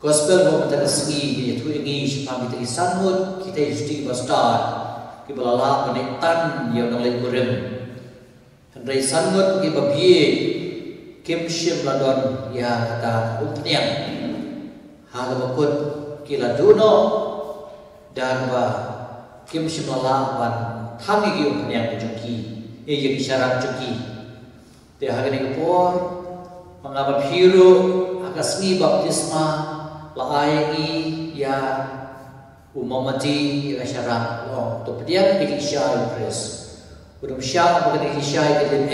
Gospel mo kita segi itu ini sebab kita sangut kita isti bastard kita balala menetan yang nolai kurem hendai sangut kita babie kimshim ladon ya kata upniam hal bakut kila duno dan ba kimshim lalawan tangi ki upniam juki jadi syarat juki te hagani kapor mengapa biru akasni baptisma laai ya umamati ya syarat long to pedian di syai pres udam syai bagai di syai kelim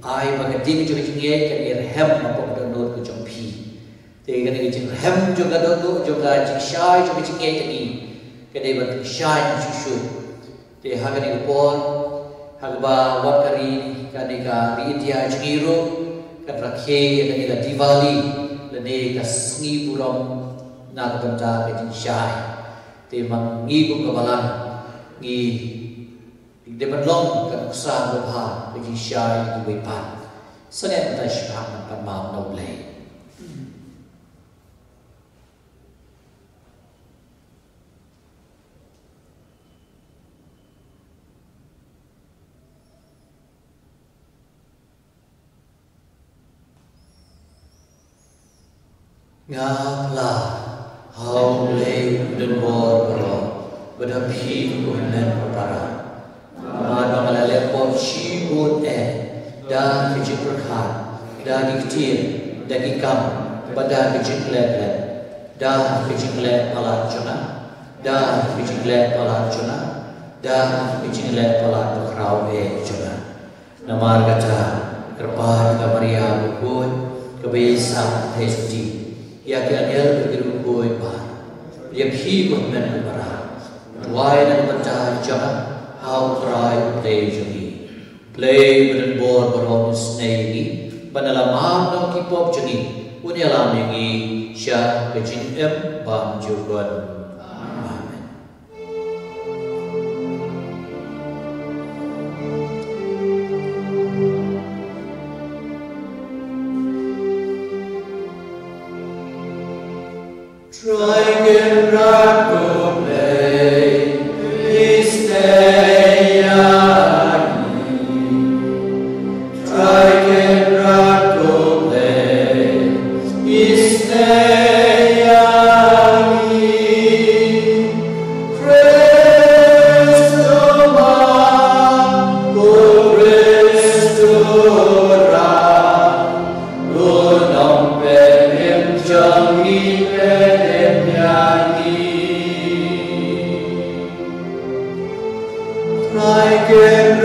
ai bagai ding juga jingai kan irham apa pada not ku jompi te kan di irham juga do juga di syai juga jingai tani kedai bat syai susu te hagani upon hagba wat kari kanika di India jingiro kan rakhe kan ila Diwali lene kasngi buram nak benda ke syai te mangi ko kabalan ngi de badlong kan usah lebha ke syai ki wepan sanet ta syah pan ma no play ngapla hau le den bor bro badapi ko nan para ma ngala le por shi bot da ki prakha da diktir da kam pada ki le da ki le ala chuna da ki le ala chuna da ki le ala krau chuna namar kata kerpa ka maria ko kebisa testi ya kianel berkiru koi pa dia phi ko men para tuai nan baca jangan how try play beren bor borom snei panala mam no ki pop jani unyala mengi sha kejin bam jugon Ka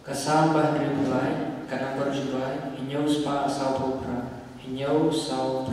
Kasambah rinduai, karena berjuai, inyau spa asal pupra, inyau sau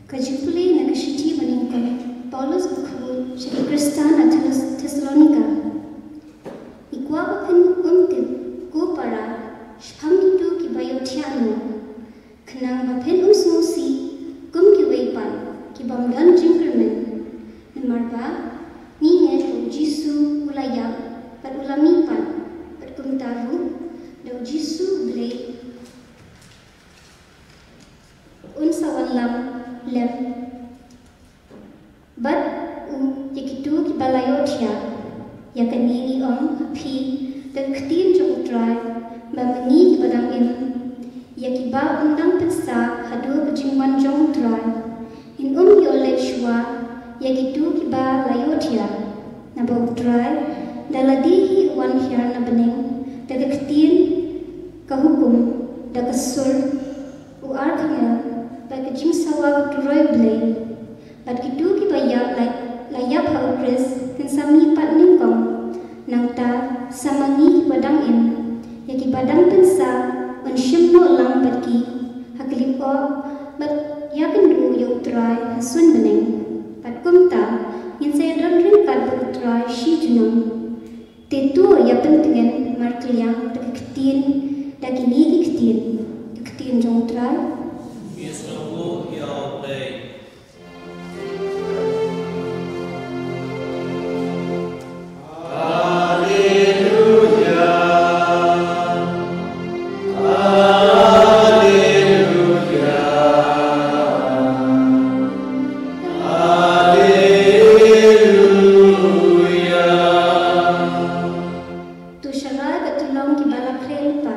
Kajipuli nakashiti maningkam Paulus ukhu Shri Kristana Thessalonica. Ikwa pen umtip go para shpamgitu ki bayotiano. Khnang bapen usmusi kum ki weipan ki bamdan jinkermen. Nemarba ni nge Jisu ulaya pat ulamipan pat kum taru do Jisu ble unsawalam lem but yakitu ki balayotia yakani phi the ktin jong dry mamni ki badang in yakiba undang pensa hadu bujingman jong dry in yole shwa yakitu ki balayotia nabok dry daladihi wan hiar na bening the ktin kahukum da kasur uar khamel bagi jing sawa turoy blay bat kitu ki baya layap ha ukres kan sami pat ningkong nangta samangi badang in yaki badang pensa on shimno lang batki haklipo bat yakin du yo try hasun beneng pat kumta in say don rin kat bat try shi junong tetu ya pentengen markliang tak ktin dakini ktin jong try. Yes, no, y'all play. Tu sharai batulong ki bala khelpa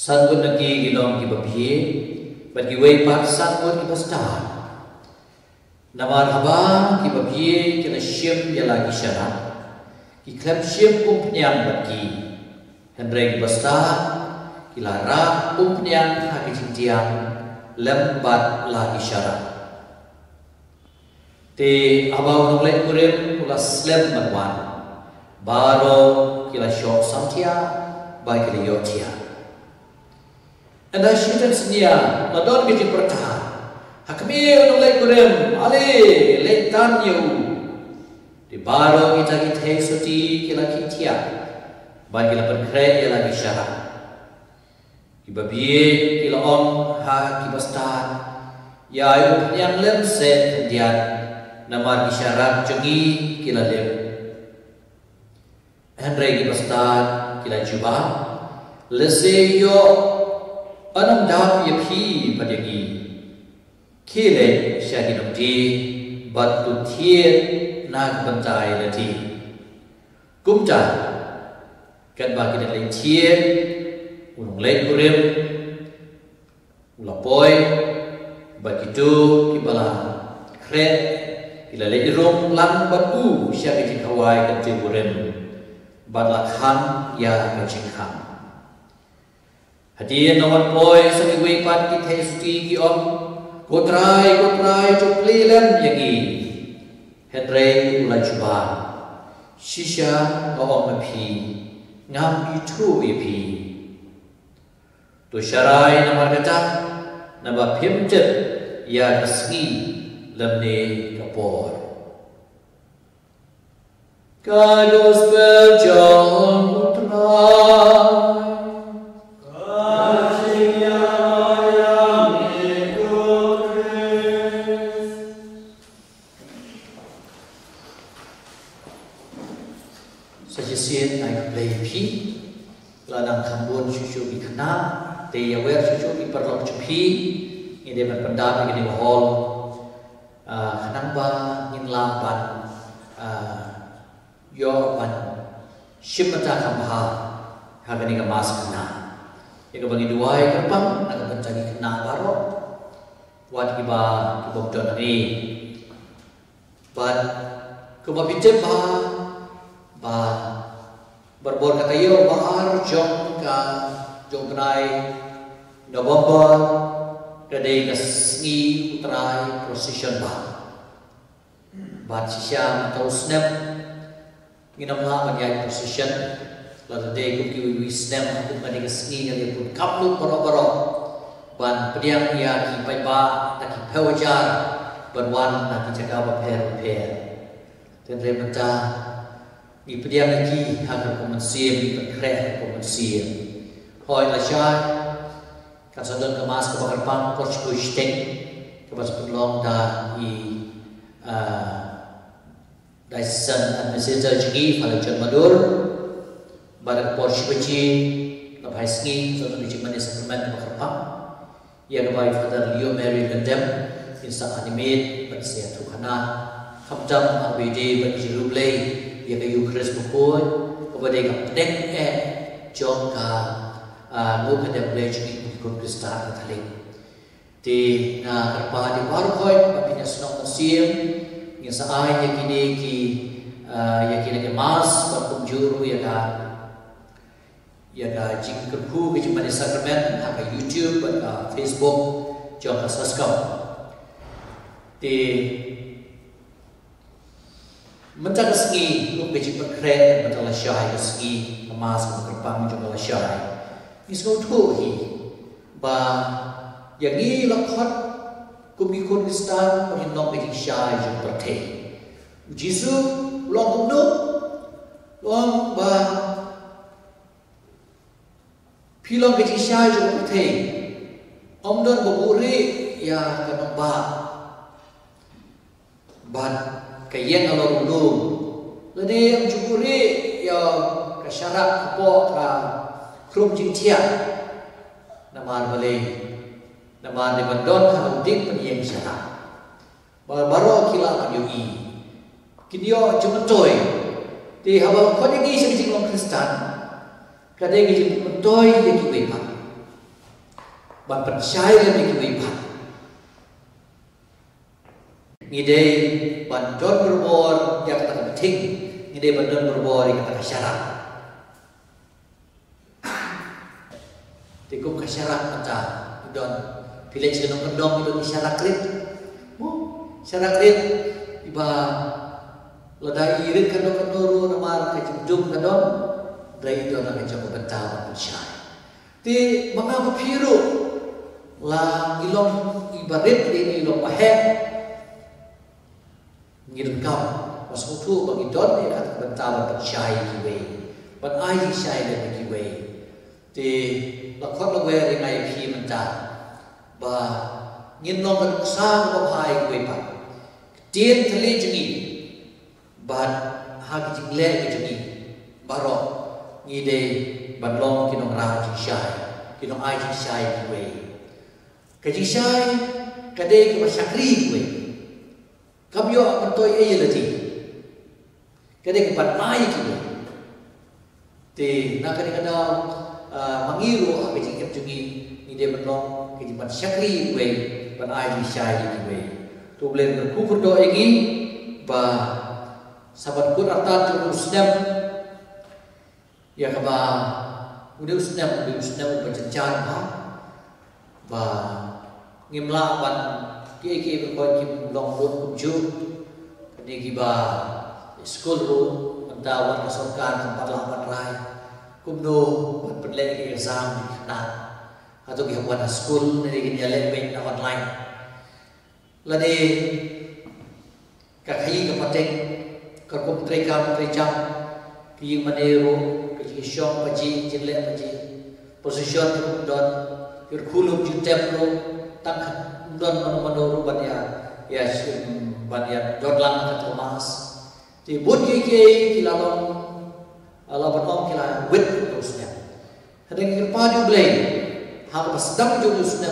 Sangun nagi gilong ki babie, bagi wei pat sangun ki pastar. Namar haba ki babie ki la shim ya lagi syara. Ki klem shim pumpnyang bagi. Hendrei ki pastar ki la ra pumpnyang ha ki cintiang lembat lagi syara. Te abau nolek kurim kula slem manwan. Baro ki la syok samtia bai ki la yotia. Anda syaitan senia, madon kita pertahan. Hakmi untuk lek kurem, ale lektan yu. Di baro kita suti kita kitia, bagi kita berkreat lagi syarat. Kita biye kita om ha kita star, ya yang lem set dia nama isyarat cengi kita lem. Henry kita star kita cuba, leseyo. Anam dap ye phi padegi khile shagi namti batu thie nag bantai lati kumta kan ba ki le thie ulong le kurim ulapoi bagitu ki bala kre ila le rom lang batu shagi ki khawai kan ti kurim bala khan ya ka chingkham Hadiah nomor boy segi wipat kita suci ki om kotrai cupli lem yagi Henry mulai cuba shisha om api ngam itu api tu syarai nomor kata nama pimjet ya keski lemne kapor kados berjong kotrai Sajisian ai play pi ladang kambun susu bi khana te yawer susu bi perlok chupi ide ban pendam ide hol khanang ba ning lam ban yo ban shimata khamha hagani Ka Mass Khynnah ya bagi duai kapang nak mencari kena baro buat kiba kibom ni ban kuba pijet ba berbor kata yo bahar jong kenai November dari kesni utrai procession ba sisya atau snap nginam la bagi procession lalu day kuki snap untuk bagi kesni yang pun kaplu baro ban pediang ia ki pai ba tak ki pewajar berwan nak jaga ba per dan rementa di pediang lagi agar komensiam di perkret komensiam hoi la syai kan sadon Ka Mass kebakar pang porch ting kepas pelong da i daisan administrator jigi pada John Madur pada porch beci lepas sengi sadon di mana sakramen kebakar pang ia kebai Father Leo Mary Gendem insa animate bersia Tuhanah kamjam abd berjirublay ia kayu keras pukul kepada kapten jong ka nu kada boleh jadi ikut Kristen Katolik di kerpa di barkoi apinya senang musim yang saai yang kini Ka Mass berkunjuru ya ka jingkerku ke cuma di sakramen ka YouTube ka Facebook jong ka subscribe di Mentang segi lu biji perkren mentang la syai segi emas berpang jong la syai ni so tu hi ba yang ni lakhot kumi kun Islam perindong biji syai jong perte Jisu long nu long ba pilong biji syai jong perte om don buburi ya kanong ba ban kayen alor ulum lade am jukuri ya kasyarak po ka krum jintia namar bale namar de bandon ha udik peniem syara baro kila kanyui kidio jumtoy ti haba ko ni si jing Kristen kade gi jumtoy ye ki bepa ban percaya le ki bepa ngide bandon berbor yang kata penting ngide bandon berbor yang kata syarat tikum kasyarat mata don pilih senong kendong itu di syarat krit syarat krit iba ladai irit kendong kendoro namar kejum kendong dari itu nak kejum bentar percaya ti maka piru la ilong ibarit ini ilong pahet ngirim kau masuk tu bagi don dia kata bentar percaya kiwe ban ai syai dan kiwe ti lakot lawe ringai pi mentar ba ngin long kan sa ko hai kiwe pa tien thali jengi ban ha ki jingle ki jengi baro ngide ban long kinong ra ji syai kinong ai ji syai kiwe ka ji syai kade ki masakri kiwe kabyo bertoy ayelati kade kepat mai kiwe te nak kada mangiru ha kejing kepjungi ni de benong kejing pat syakri we ban ai di syai we tu blen berkukur do egi ba sabat kun arta tu muslim ya kaba udah muslim berjenjang ba ngimla ban ki berkoi kim long road kumju kini kiba school road mendawan kesokan tempat lapan rai kumno berpendek exam na atau ki buat school dari kini jalan na online lade kakai kapatek kerkum trekam trecam ki manero ki syong paji jile paji position don kirkulum jutep lo tak don menurut banyak ya banyak dodlang ke Thomas di bud ke kilalong alaban om kila wit terusnya ada yang padu blay hal sedang jurusnya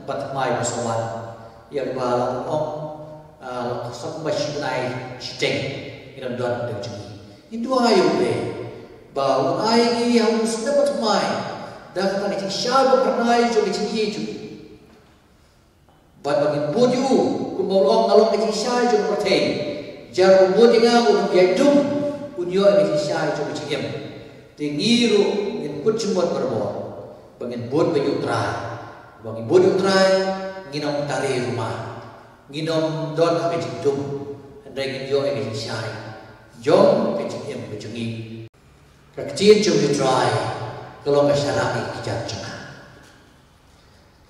patmai bersama yang balaban om sok basyunai shiteng iram don dejungi itu ayo blay bau ai ni harus dapat mai dah kata ni syab pernai jo kecil bagi boju kumolong along ke syai jo pertei jar boju ngau biadum unyo ke syai jo keciem tingiru ngin kucumot berbor bagi bot baju trai bagi boju trai nginom tare rumah nginom don ke jidum andai ngiyo ke syai jom ke keciem bejungi kecil jo trai kalau masyarakat kijar cengah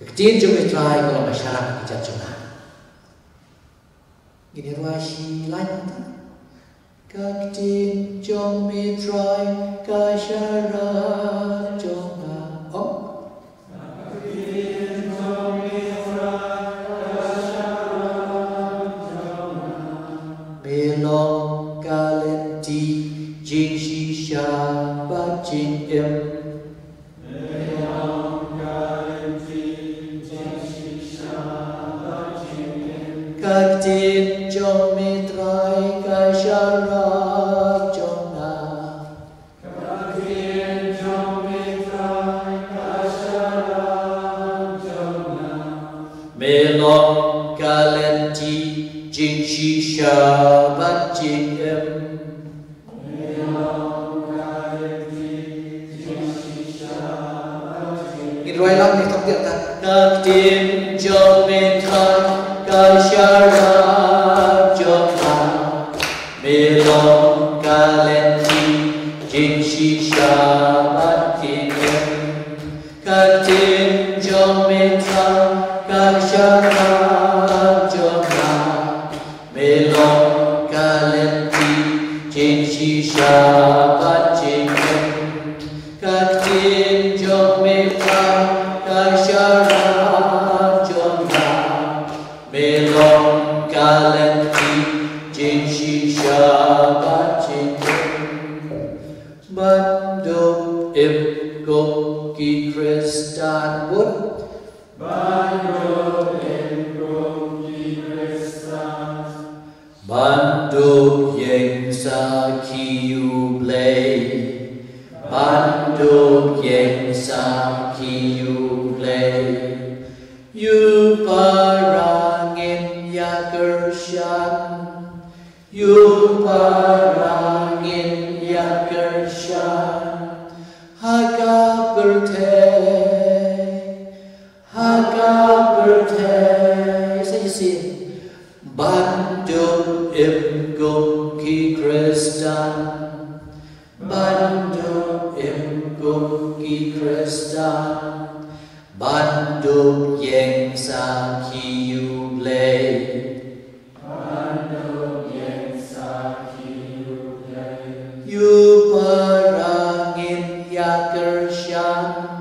kecil juga try kalau masyarakat kita cengah. Ini ruasi lain kecil juga try masyarakat cengah. Oh, kecil juga belong kalenti jing shisha bacing em. Kecil jom mitrai kasyarat jona. Kecil jom mitrai kasyarat jona. Melong kalenti jing shisha bacing em. Melong kalenti jing shisha bacing em. Ini lang ni tak tak. Kecil jom mitrai kasyarat jona melong chi sha ba chi ka tin jong me pa ka sha ra jong na me long ka len ti chi sha ba chi ban do im gom ki Kristan bút ban do im gom ki Kristan ban do yeng sa ki u play ban do yeng sa ki u play yu parangin yakershan yu parangin yakershan Haga birthday. Say you see, bandu im gum ki Kristan, bandu im gum ki Kristan, bandu yeng sa ki u play, bandu yeng sa ki u play, you parangin yakershan.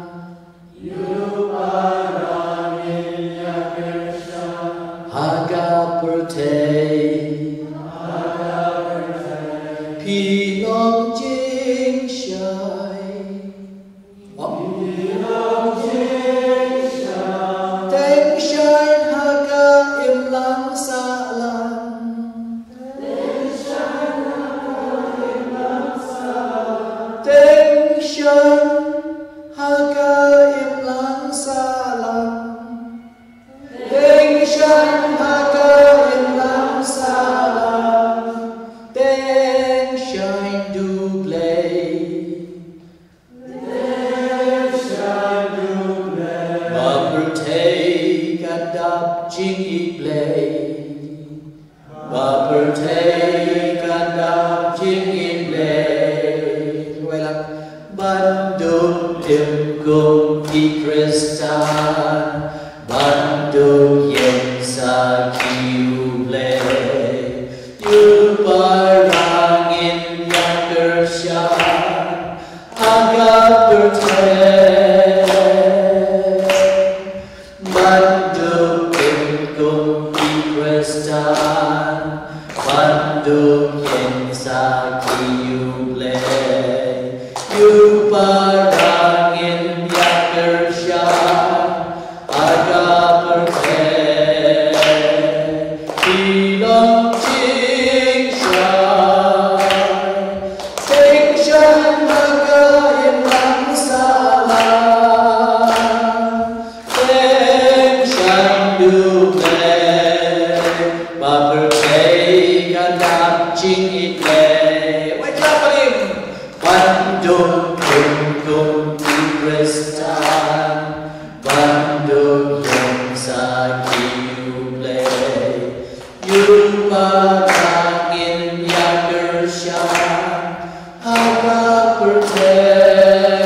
You parangin yakershan. Haga birthday. Haga birthday. Pilong jing shai. Pilong jing shai. Teng shai haga im lang salam. Teng shai haga im lang salam. Teng shai Haga im lang salam, Teng shan haga im lang salam, Teng shan du play, Teng shan du play, Ma birthday kadap jing I play, Ma birthday kadap jing I play, Bandung im gum ki Kristan, Bandung yeng sa ki u play, yu parangin yakershan, haga birthday. Bandung im gum ki Kristan, Bandung yeng sa ki u play, yu parangin yakershan, haga birthday. Pilong jing shai, Teng shan haga im lang salam, Teng shan du play, Ma birthday kadap jing I play. Wait up him. Bandung im gum ki Kristan, Bandung yeng sa ki u play, yu parangin yakershan, haga birthday.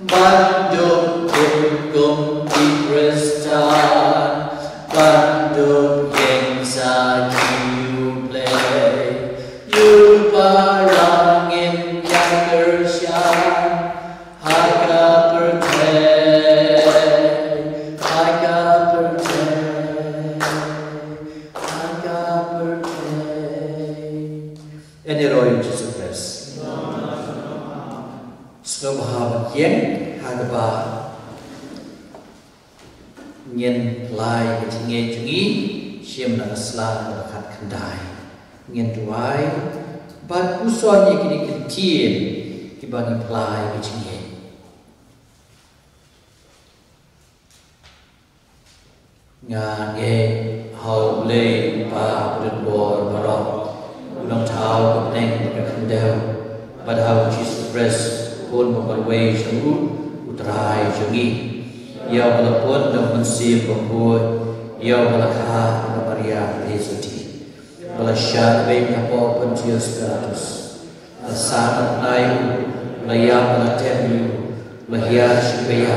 Bandung im gum ki Kristan, Bandung yeng sa ki u play, yu parangin yakershan, haga birthday, haga birthday, haga birthday. Any royal Jesus Christ. Snow Bahab Yen haga ba Nyen lai ke tinge jungi Siem na aslan berakat kendai Nyen tuai Bat puson ye kini kentien Kibani pelai ke tinge Nge hau le pa berdut bor barok Ulang tau kepeneng berakat kendau Bat hau Jesus Christ Pun memperwai janggu Uterai jungi Yau walaupun dah mensir berbuat, Yau walakah Maria Yesuti, Walasya baik apa pun dia sekaratus, Sangat layu, Layam walatemu, Lahia syubaya,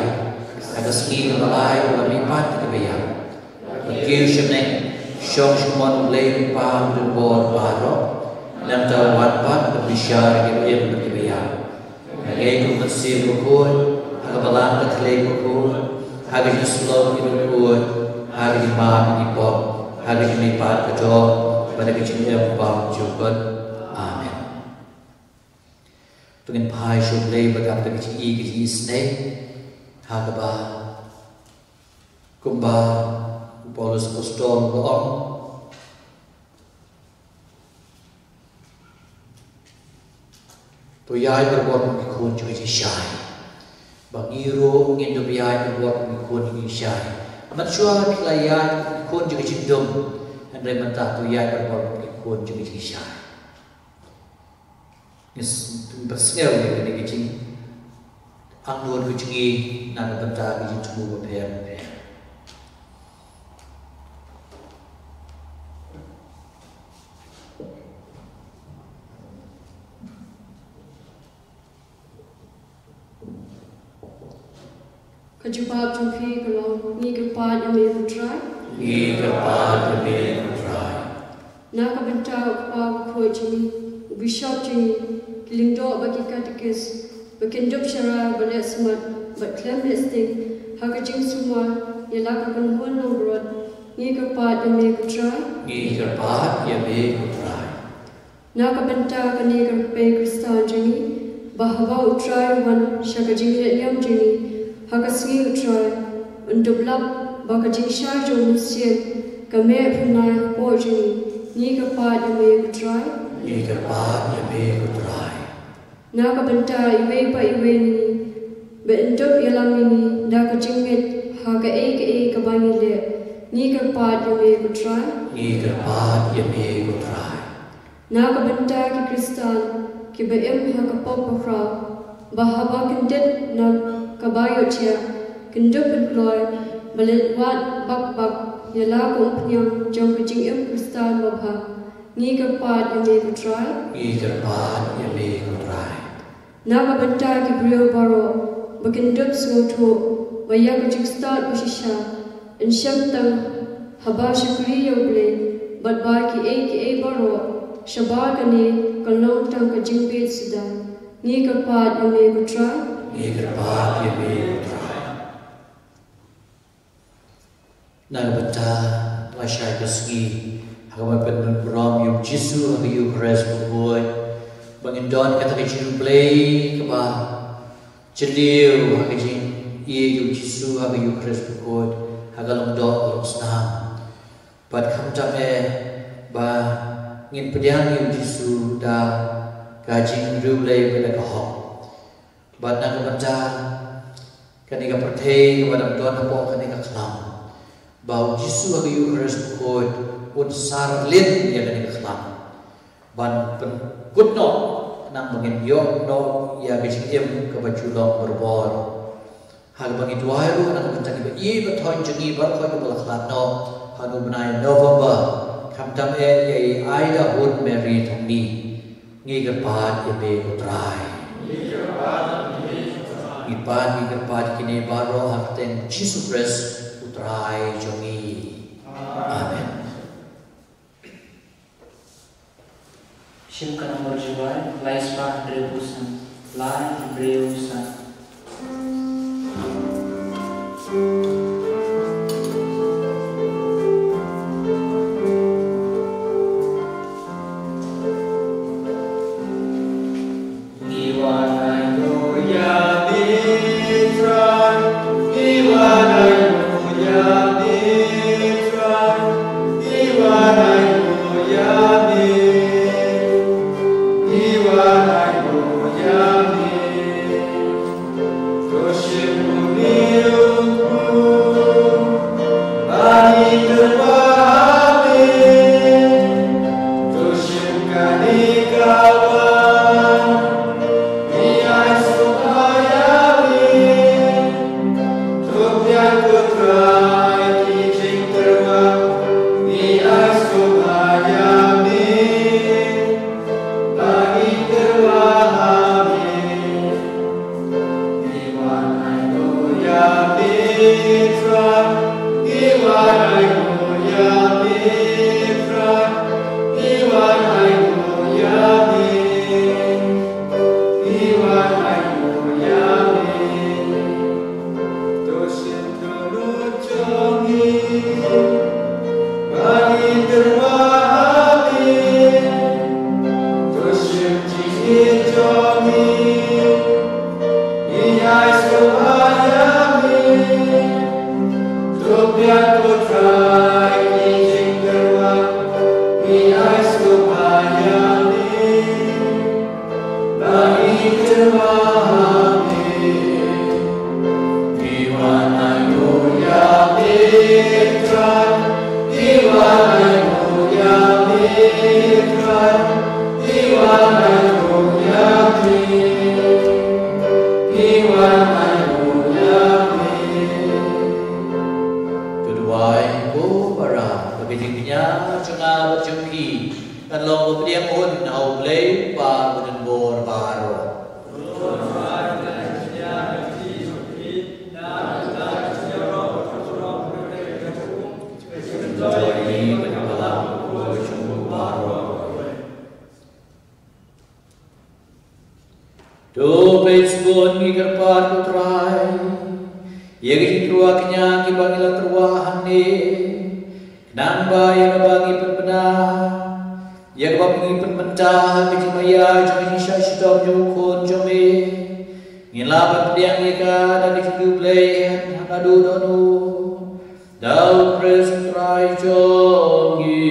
Atas kini malayu walipat kebaya, Lakir syamnek, Syong syumon ulay paham dan bor barok, nam ta wat pat the bishar ke em ke ya ngai ku masir ko ha balam ta thle ko ha ge slow ki ko ha ge ma ni po ha ge ni pat ka jo pada ke chin em pa ju ko amen tungin pai shu le badam ta ke i ke snai ha ga ba kumba Paulus apostol ko to yai berbuat mengikut juga syai bangiru ingin to yai berbuat mengikut juga syai matsua pilayan mengikut juga cindum dan rementa to yai berbuat mengikut juga syai is bersel ni kecing anggur kucingi nan benta kecing cukup berper Kajubab jumpi kalau ni kepat yang mereka try. Ni kepat yang mereka try. Nak kebentar kepat kau cini, bishop cini, kilingdo bagi katekis, berkendup syarah balik semat, berklaim listing, hakajing semua, ialah kepenuhan nomor. Ni kepat yang mereka try. Ni kepat yang mereka try. Nak kebentar kini kerpe Kristan cini, bahawa utrai wan syakajing liam cini. Hakasngi utrai untuk lap baka jingsha jom siap kami punai pojini ni kepat yang mereka utrai ni kepat yang mereka utrai nak kebentar iwe pa iwe ni bentuk ialam ini dah kejingit haga ke kebangi le ni kepat yang mereka utrai ni kepat yang mereka utrai nak kebentar ki Kristan ki beem haga pop pakra bahawa kendet nak kabayo cia kendup penloy balet wat bak ialah kumpunyang jom kejing em Kristan babha ni kepat yang mereka try ni kepat yang mereka try nak kebentar ki beliau baro berkendup sengotu waya kejing start bersisha ensyam tang haba syukri yo ble bat ba ki baro shabar kani kalong tang kejing bet sedang ni kepat yang mereka try ni kepat yang mereka try nak beta masyai kasgi hagaman penun beram yung Jisu hagi yung Kres berbuat bangindon kata kecil play keba celiu hagi jing iya yung Jisu hagi yung Kres berbuat hagalong do long senang pad kamjam ba ngin pediang yung Jisu da gajing rublay pada kahok Bat nak kebaca kanika pertei kepada Tuhan apa kanika kelam bau Jisu hagi Eucharis bukod un sarlin ya kanika kelam ban pen gutno nang bangin yok no ya bejing em kebajulong berbor hal bangin duairu nak kebaca kiba i betoin jengi bar koi kebala kelam no hanu benai November kamtam yai aida hud Mary thongni ngi kepat ya be kutrai Ipan ni kepat kini baro hakten Jisu Kres utrai jongi. Amen. Shimka nomor jual, Laispa Rebeusan, Lai Rebeusan. Iwan chunga bachumpi kan long priang un au play pa buden bor baro do pesbon mi kerpat putrai yegi truaknya ki bangila truahane nang bay bagi penbenar yang bagi penmentah ki maya jami syashtom jukon jami ngilabat diang ika dan ki play hadu donu dau pres trai jongi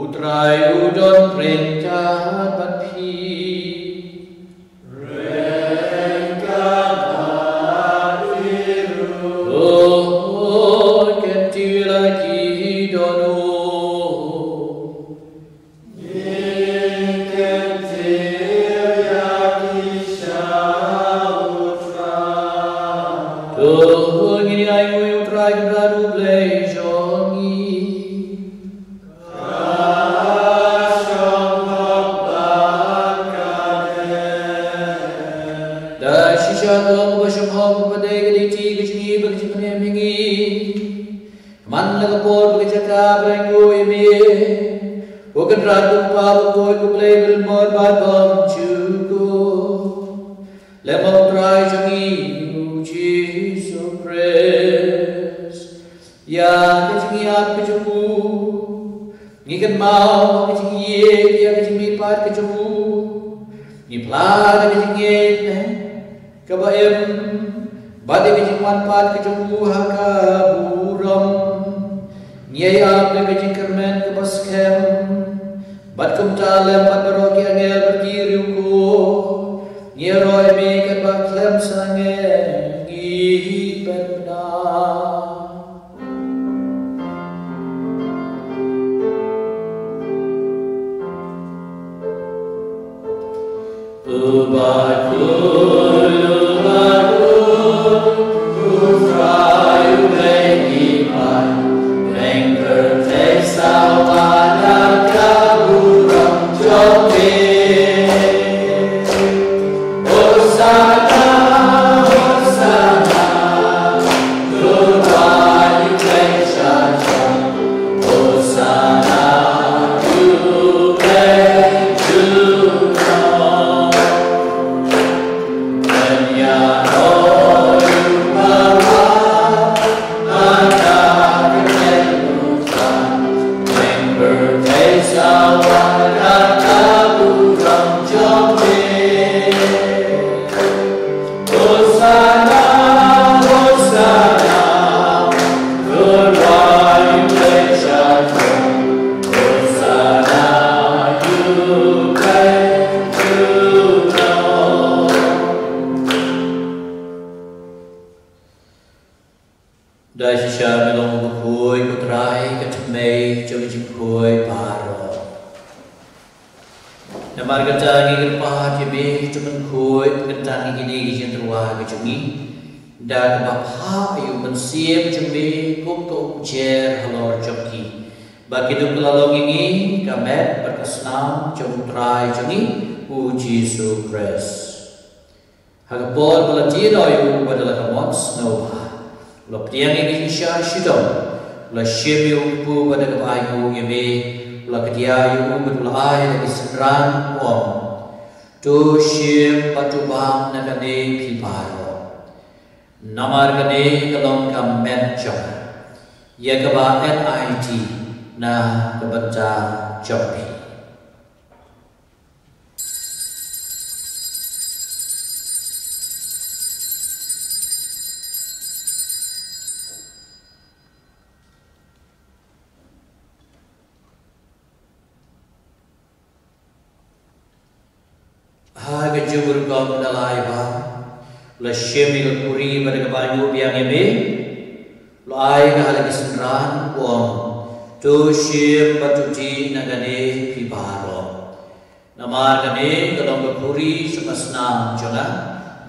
utrai udon prenca batpi rengka batiru oh ketila ki dono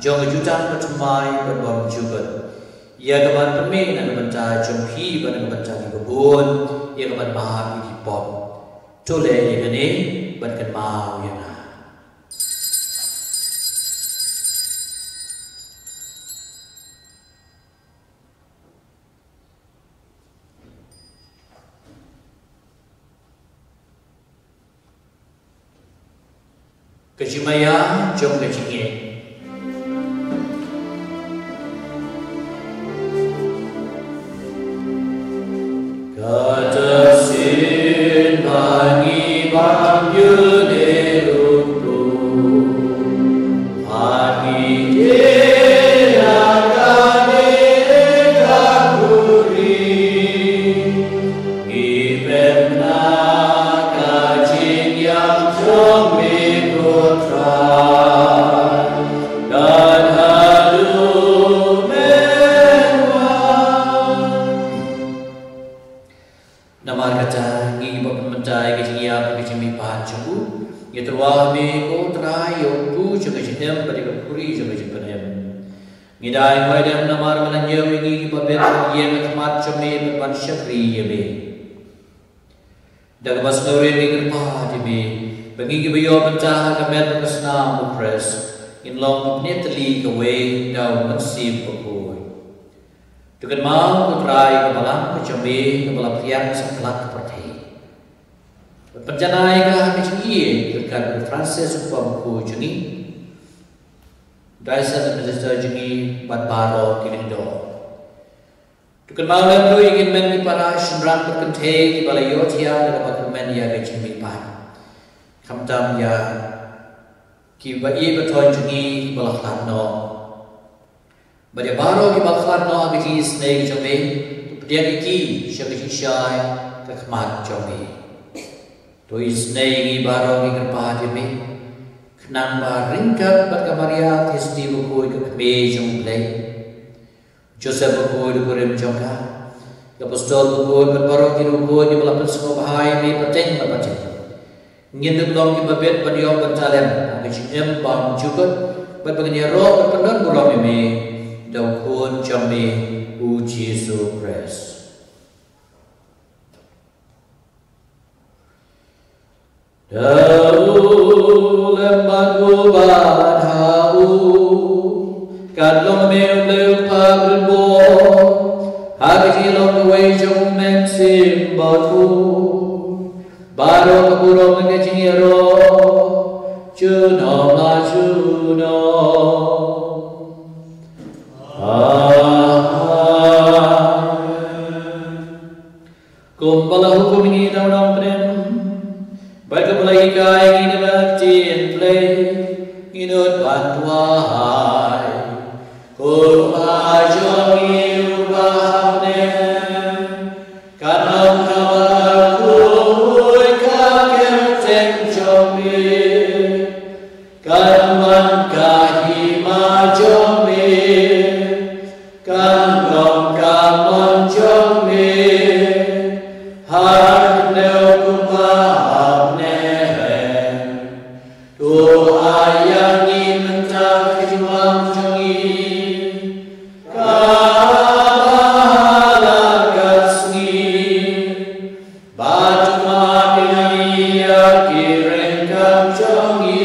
jong jutan percumai berbom juga. Ia kapan permen dan kebencar jong hi dan kebencar di kebun. Ia kapan mahal di pom. Tole ia kene berkan mau ia na. Kejimaya jom kejingin. Kata sin bagi bangyu neruku, bagi dia kami kakuri, ibenna kajing yang jombi. Dan halu mewah. Nama kata ngi pementai kejia kejimi pacu. Ia terwah me ko trayo tu juga jedem pada kuri juga jepenem. Ngidai maidam namar menanya wingi babet ia kemat ceme berpan syakri ye be. Dak bas nore ni kerpa di be. Bagi bayo pentah kamet kesna mupres in long netli kawe daw nasib pagkoy. Tukan mau kutray kabalang kecambe kabalang priang sa kelak pertay. Penjanay ka keciye tukan Francis pagkoy juni. Daisa minister juni badbaro kilindo. Tukan mau lemdo ingin men di para sumrang berkentay di balayo tiya dapat men ya kecimi pan. Kamtam ya ki bai batoy jungi balakhan no bade baro ki balakhan no abiki snake jome dia ki shaki shai ka khmat jome to is snake ki baro ki kerpa jome khnang ba ringkat bat kamaria thisti bu ka khme jomle joseph bu ko rim jongka apostol bu ko baro ki ru ko ni balapan sko bahai me pateng ba pateng Ngin belum dibabit beliau bertalem, kecil bang juga, berbagai roh berpenuh buram ini, daun jambi uji surpres. Daun lembat gubat hau, kadang meleu pabrbo, hagi long way jom mensim batu. Baro kapuro mengejingiro Juno la Juno Kumpala hukum ini daunam prem Baik kepulai kai ini bertin play Inut bantuai Kurma jongi ubahnem Kanam kabarku Kaman kahima jome, kandong kaman jome, harneu kumahne, tu ayangi mentah kejuang jongi, kabahala kasni, batu mati kireng kam jongi.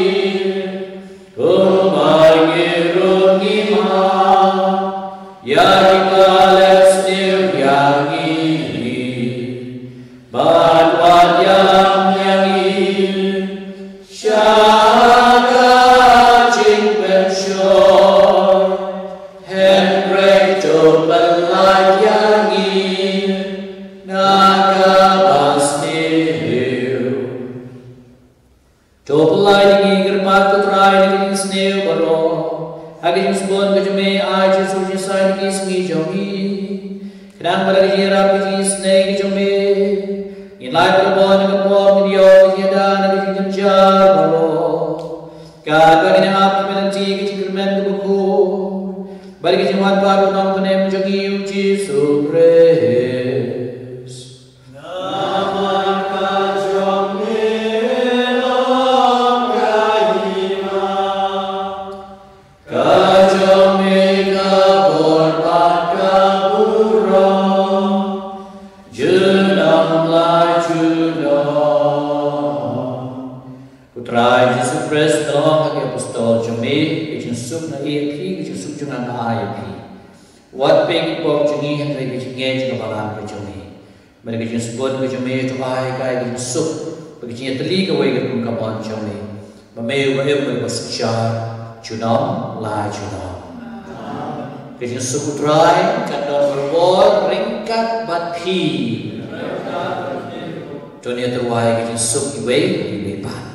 Ka What ping pop chungi and like which engage of alarm which me. But if you spot which you may to I guide in soup, because you have to leak away from come on chummy. But may whatever was char, chunam, la chunam. Because you soup dry, cut down for wall, ring cut, but pee. Don't you have to why you soup away, you may pan.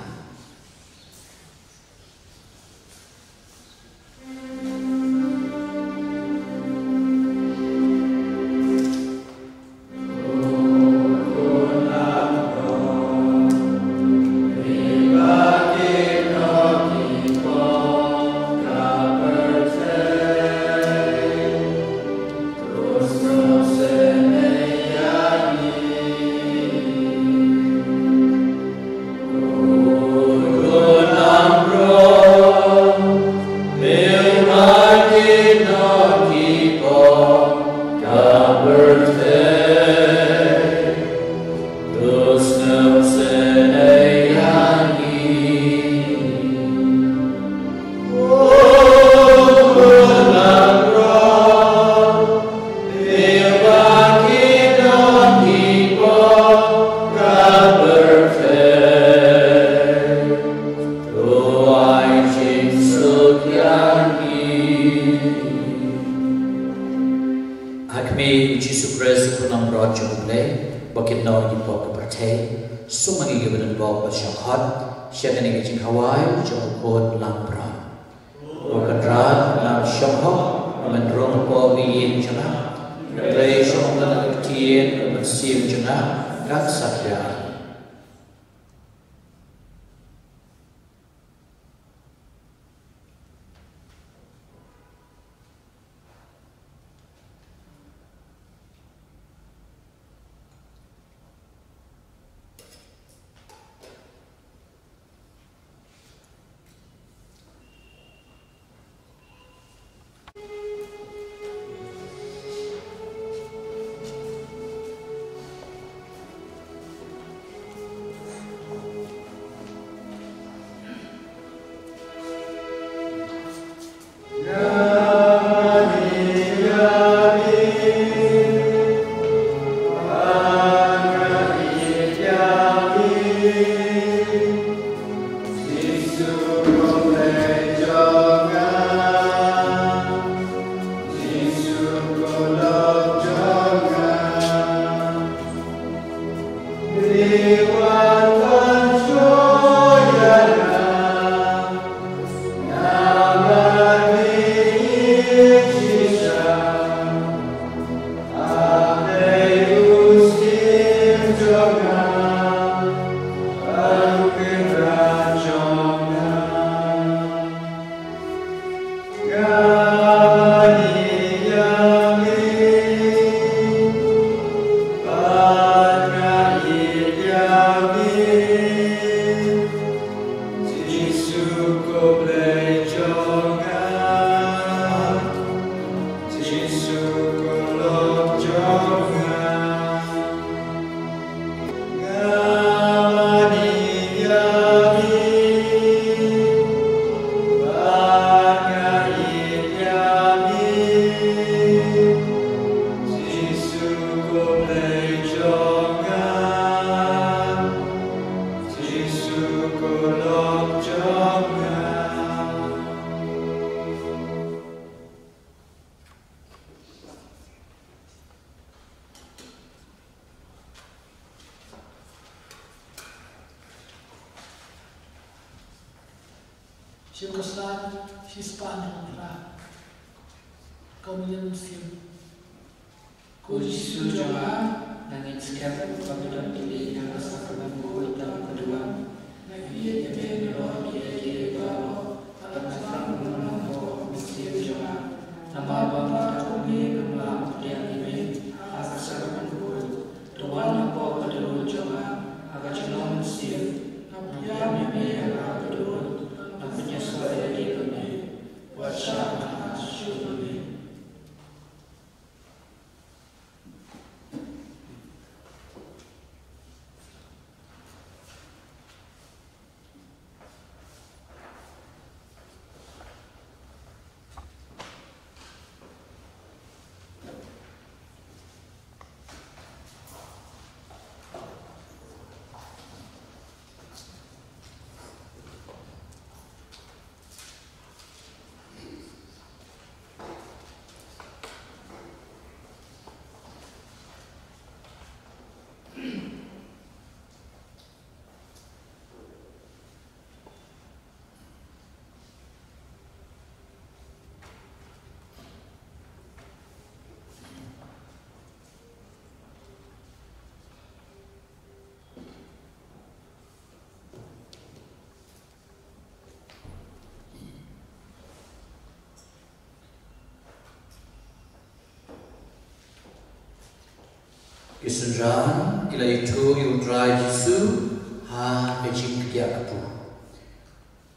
Kisunran ila itu Yudra Yesu ha kecing kia kapu.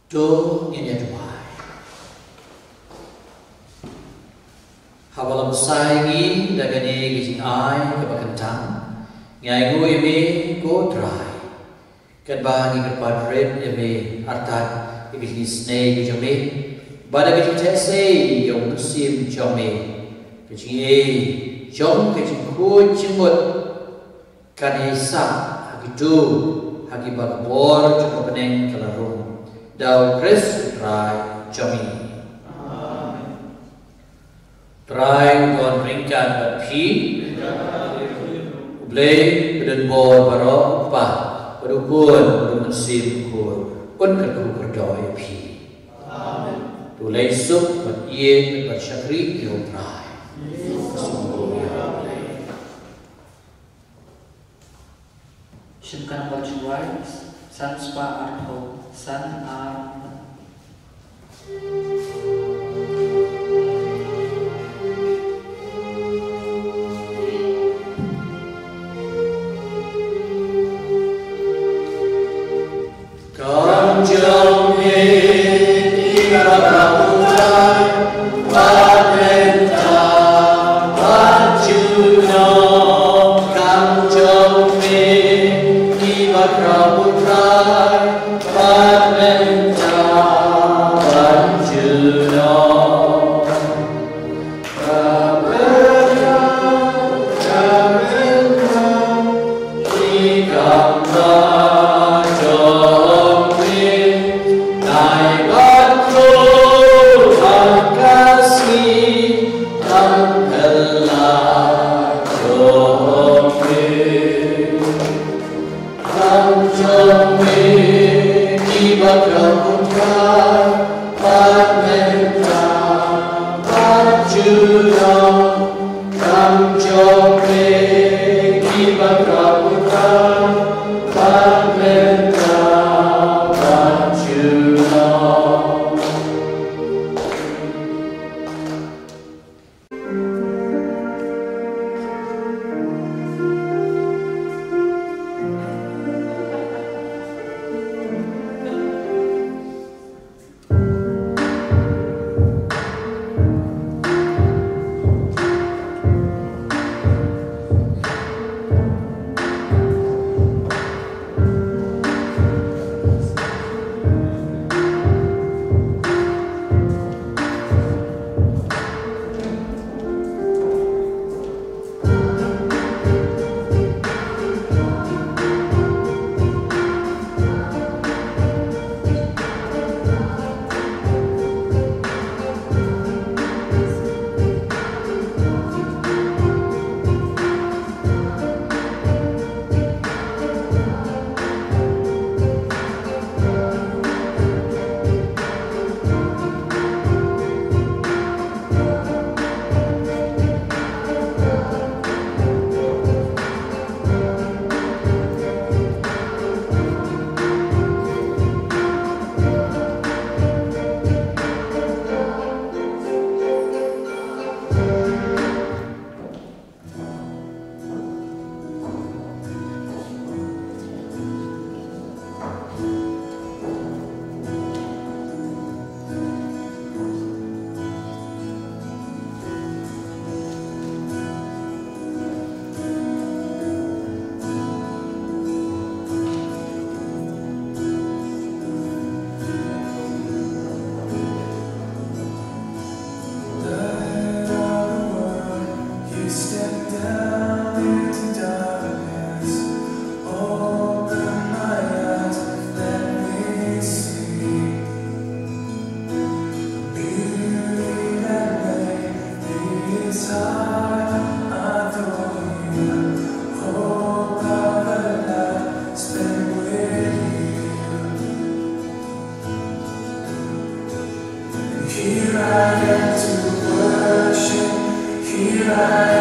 Do ini tuai. Hawalam saingi dagani kecing ai kebakantang. Ngai gu eme go dry. Kadbani kepadret eme artat kecing snake jome. Bada kecing tese yang musim jome. Kecing jom kecing ku cimut. Kanisa hakidu hakibak bor cukup peneng kelarum dau Kris try jomi try don ringkan berpi ublay beden bor baro pa berukun bermensim kur kun kerku kerdoi pi tulai sup beriye bersyakri yo try Shimkan Bajwai, San Spa Arho, San Ar. Here I am to worship, here I am.